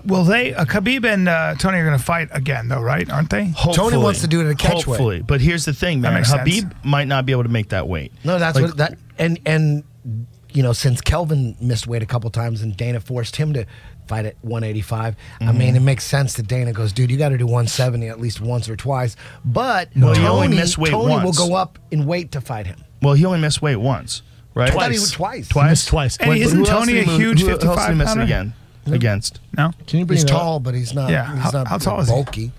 Will they? Khabib and Tony are going to fight again, though, right? Aren't they? Hopefully. Tony wants to do it at a catch weight. But here's the thing, man. Khabib might not be able to make that weight. No, that's like, what that and you know, since Kelvin missed weight a couple times and Dana forced him to fight at 185, I mean, it makes sense that Dana goes, dude, you got to do 170 at least once or twice. But he only missed weight Tony once. will go up in weight to fight him. Well, he only missed weight once, right? I thought he would twice. Twice. And isn't Tony a huge 55 pounder? Who else did he miss it again? Against? No? Can you bring he's tall, but he's not. Yeah. He's not how tall is bulky.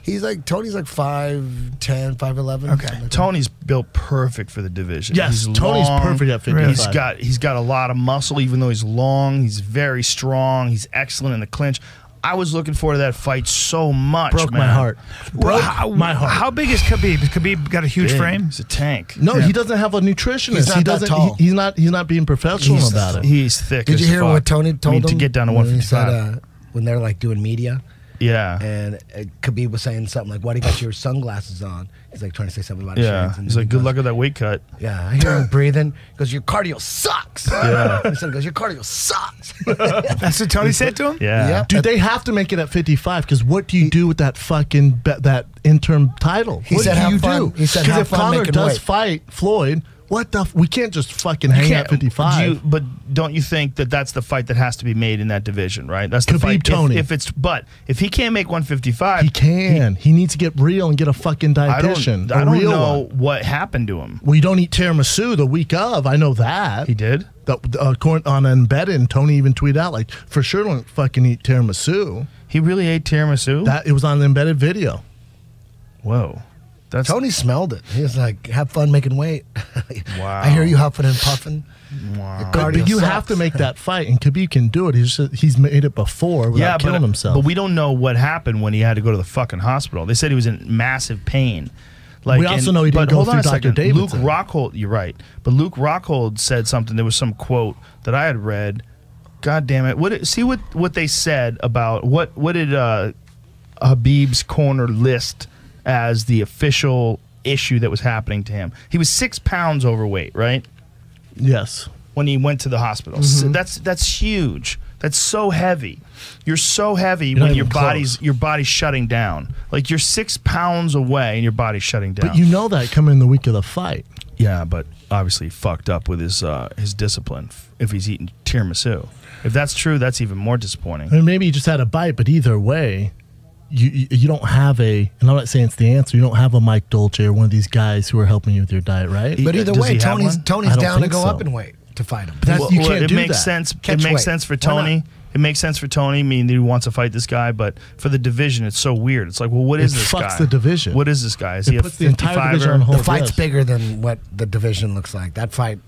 He's like Tony's like 5'10", 5'11". Okay. Like Tony's built perfect for the division. Yes, he's Tony's long, perfect at 55. He's got a lot of muscle, even though he's long. He's very strong. He's excellent in the clinch. I was looking forward to that fight so much. Broke man. my heart. My heart. How big is Khabib? Has Khabib got a huge frame? He's a tank. No, he doesn't have a nutritionist. He's not that tall. He's not being professional about it. He's thick. Did you hear what Tony told him? To get down to 155. He said, when they're like doing media. Yeah. And Khabib was saying something like, why do you got your sunglasses on? He's like trying to say something about his shades. He's like, good luck with that weight cut. Yeah. I hear him breathing. He goes, your cardio sucks. Yeah. He goes, your cardio sucks. That's what Tony said to him? Yeah. Yep. Dude, they have to make it at 55 because what do you do with that fucking that interim title? He what said, do you have fun. do? He said, because have if fun Conor making does weight. fight Floyd, we can't just fucking hang at 55. But don't you think that that's the fight that has to be made in that division, right? That's the Khabib fight. Tony. If he can't make 155, he can. He needs to get real and get a fucking dietitian. I don't know what happened to him. Well, you don't eat tiramisu the week of. I know that. He did? On Embedded, Tony even tweeted out, like, for sure don't fucking eat tiramisu. He really ate tiramisu? It was on the Embedded video. Whoa. Tony smelled it. He was like, have fun making weight. Wow. I hear you huffing and puffing. Wow. But you have to make that fight, and Khabib can do it. He's made it before without killing himself. But we don't know what happened when he had to go to the fucking hospital. They said he was in massive pain. Like, we also know he didn't go through Dr. Davidson. Luke Rockhold, you're right. But Luke Rockhold said something. There was some quote that I had read. God damn it. See what they said about what did Habib's corner list as the official issue that was happening to him. He was 6 pounds overweight, right? Yes. When he went to the hospital. So that's huge. That's so heavy. You're so heavy when your body's shutting down. Like you're 6 pounds away and your body's shutting down. But you know that coming in the week of the fight. Yeah, but obviously he fucked up with his discipline if he's eating tiramisu. If that's true, that's even more disappointing. I mean, maybe he just had a bite, but either way, you don't have and I'm not saying it's the answer, you don't have a Mike Dolce or one of these guys who are helping you with your diet, right? But either way, Tony's down to go up in weight to fight him. You can't do makes that. sense. It makes sense for Tony. It makes sense for Tony. I mean, he wants to fight this guy, but for the division, it's so weird. It's like, well, what is this guy? It fucks the division. What is this guy? Is he a puts the entire division 55er? on hold. The fight's bigger than what the division looks like. That fight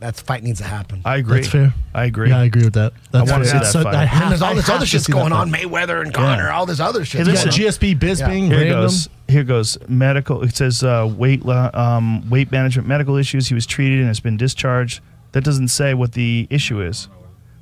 needs to happen. I agree. That's fair. I agree. Yeah, I agree with that. I want to see that fight. And there's all this other shit's going on. Mayweather and Conor, all this other shit. Yeah, GSP, Bisping, random. Here goes medical. It says weight management, medical issues. He was treated and has been discharged. That doesn't say what the issue is.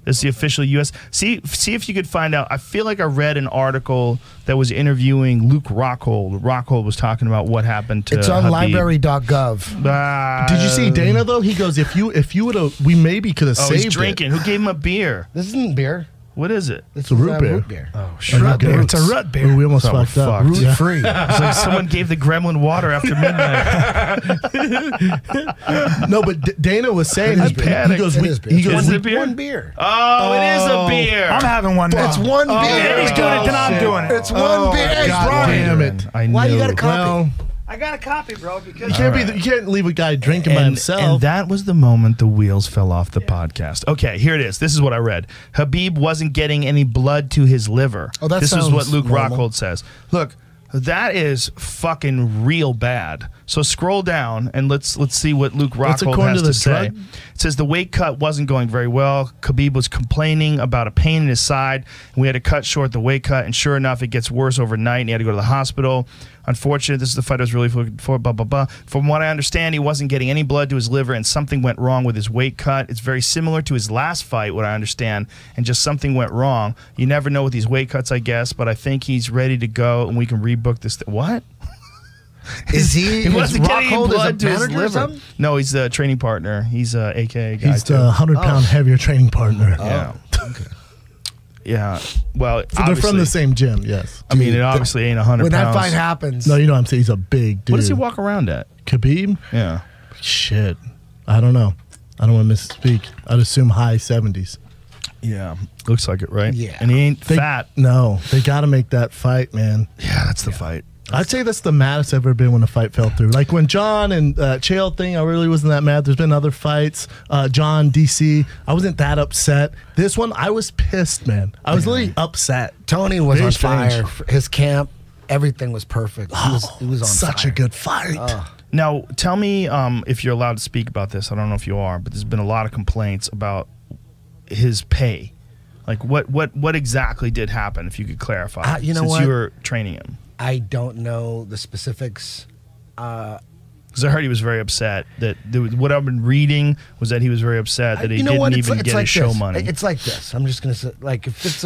This is the official U.S. See if you could find out. I feel like I read an article that was interviewing Luke Rockhold. Rockhold was talking about what happened to It's on Khabib. library.gov. Did you see Dana though? He goes, if you would have, we maybe could have saved he's drinking. it. Who gave him a beer? This isn't beer. What is it? It's a root beer. Oh, Root beer. It's a root beer. Ooh, we almost Oh, fucked up. fucked. Root free. It's like someone gave the gremlin water after midnight. No, but Dana was saying I he panicked. goes, It is beer. he goes, Is we- it beer? One beer. Oh, it is a beer. I'm having one now. It's one beer. If he's doing it, then I'm doing it. It's one beer. Hey, God Brian. damn it. I Why you knew. got a copy? Well, I got a copy, bro. Because you can't leave a guy drinking by himself. And that was the moment the wheels fell off the podcast. Okay, here it is. This is what I read. Habib wasn't getting any blood to his liver. Oh, that this is sounds what Luke normal. Rockhold says. Look, that is fucking real bad. So scroll down and let's see what Luke Rockhold according has to the to say. drug? It says the weight cut wasn't going very well. Khabib was complaining about a pain in his side, and we had to cut short the weight cut. And sure enough, it gets worse overnight, and he had to go to the hospital. Unfortunately, this is the fight I was really looking for, blah, blah, blah. From what I understand, he wasn't getting any blood to his liver, and something went wrong with his weight cut. It's very similar to his last fight, what I understand, and just something went wrong. You never know with these weight cuts, I guess, but I think he's ready to go, and we can rebook this. What? Is he? He wasn't getting any Rockhold blood is a to his manager or liver. something? No, he's the training partner. He's a AKA guy, He's too. the 100-pound heavier training partner. Yeah. Okay. Yeah. Well, They're from the same gym, yes. I mean, it obviously ain't 100 when pounds. that fight happens. No, you know what I'm saying? He's a big dude. What does he walk around at? Khabib? Yeah. Shit. I don't know. I don't want to misspeak. I'd assume high 70s. Yeah. Looks like it, right? Yeah. And he ain't fat. No. They got to make that fight, man. Yeah, that's the fight. I'd say that's the maddest I've ever been when a fight fell through. Like when John and Chael thing, I really wasn't that mad. There's been other fights. John, DC, I wasn't that upset. This one, I was pissed, man. I was literally upset. Tony was Very on strange. fire. His camp, everything was perfect. He was on Such fire. a good fight. Now, tell me if you're allowed to speak about this. I don't know if you are, but there's been a lot of complaints about his pay. Like, what exactly did happen, if you could clarify, you know since what? you were training him? I don't know the specifics. Because I heard he was very upset. What I've been reading was that he was very upset that he didn't even get his show money. It's like this. I'm just gonna say, like, if it's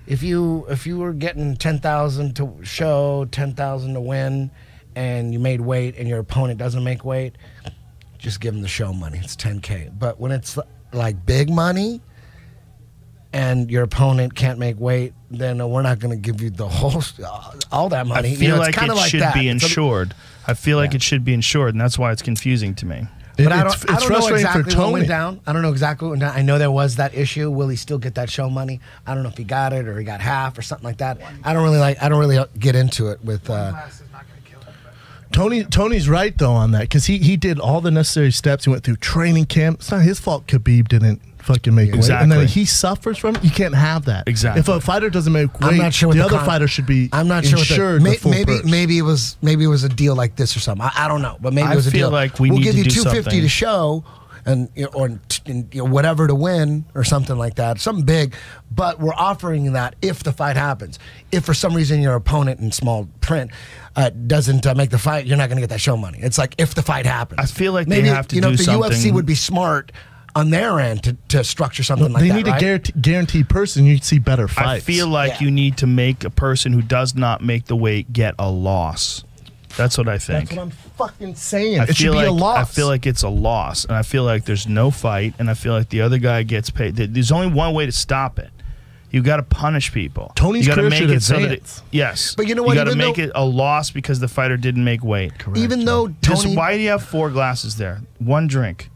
if you were getting 10,000 to show, 10,000 to win, and you made weight, and your opponent doesn't make weight, just give him the show money. It's 10K. But when it's like big money, and your opponent can't make weight, then we're not going to give you the whole all that money. I feel like it's it like should that. be insured. I feel like it should be insured, and that's why it's confusing to me. But I It's don't know frustrating exactly for what Tony. went down. I don't know exactly what went down. I know there was that issue. Will he still get that show money? I don't know if he got it or he got half or something like that. I don't really get into it with. Tony's right though on that because he did all the necessary steps. He went through training camp. It's not his fault Khabib didn't fucking make weight, and then he suffers from it. You can't have that. Exactly. If a fighter doesn't make weight, I'm not sure what the other fighter should be. I'm not sure. insured the full purse. Maybe it was a deal like this or something. I don't know, but maybe it was a feel deal. like we'll need give to you do $250 something. to show, and whatever to win or something like that, something big. But we're offering that if the fight happens. If for some reason your opponent in small print doesn't make the fight, you're not going to get that show money. It's like if the fight happens. I feel like maybe they have to do if the something. UFC would be smart on their end to structure something like they that. need right? a guaranteed person. You'd see better fights. I feel like you need to make a person who does not make the weight get a loss. That's what I think. That's what I'm fucking saying. I It should feel be like, a loss. I feel like it's a loss, and I feel like there's no fight, and I feel like the other guy gets paid. There's only one way to stop it. You got to punish people. Tony's you got to career make should it so that advance. yes, But you know what, You got to even make though- it a loss because the fighter didn't make weight. Correct. Even though Tony, Why do you have 4 glasses there? One drink.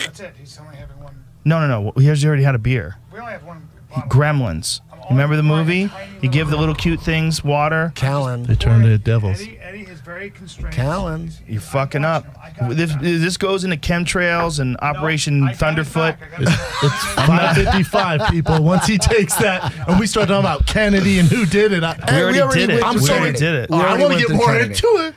That's it. He's only having one. No. He already had a beer. We only have one bottle. Gremlins. You remember the movie? You give the little cute things water. Callan. They turned into devils. Eddie is very constrained. Callan. You're fucking up. This goes into chemtrails and Operation Thunderfoot. It's 5:55, people. Once he takes that, and we start talking about Kennedy and who did it, We already did it. went We through already Kennedy. did it. We I already want to went get through more Kennedy. into it.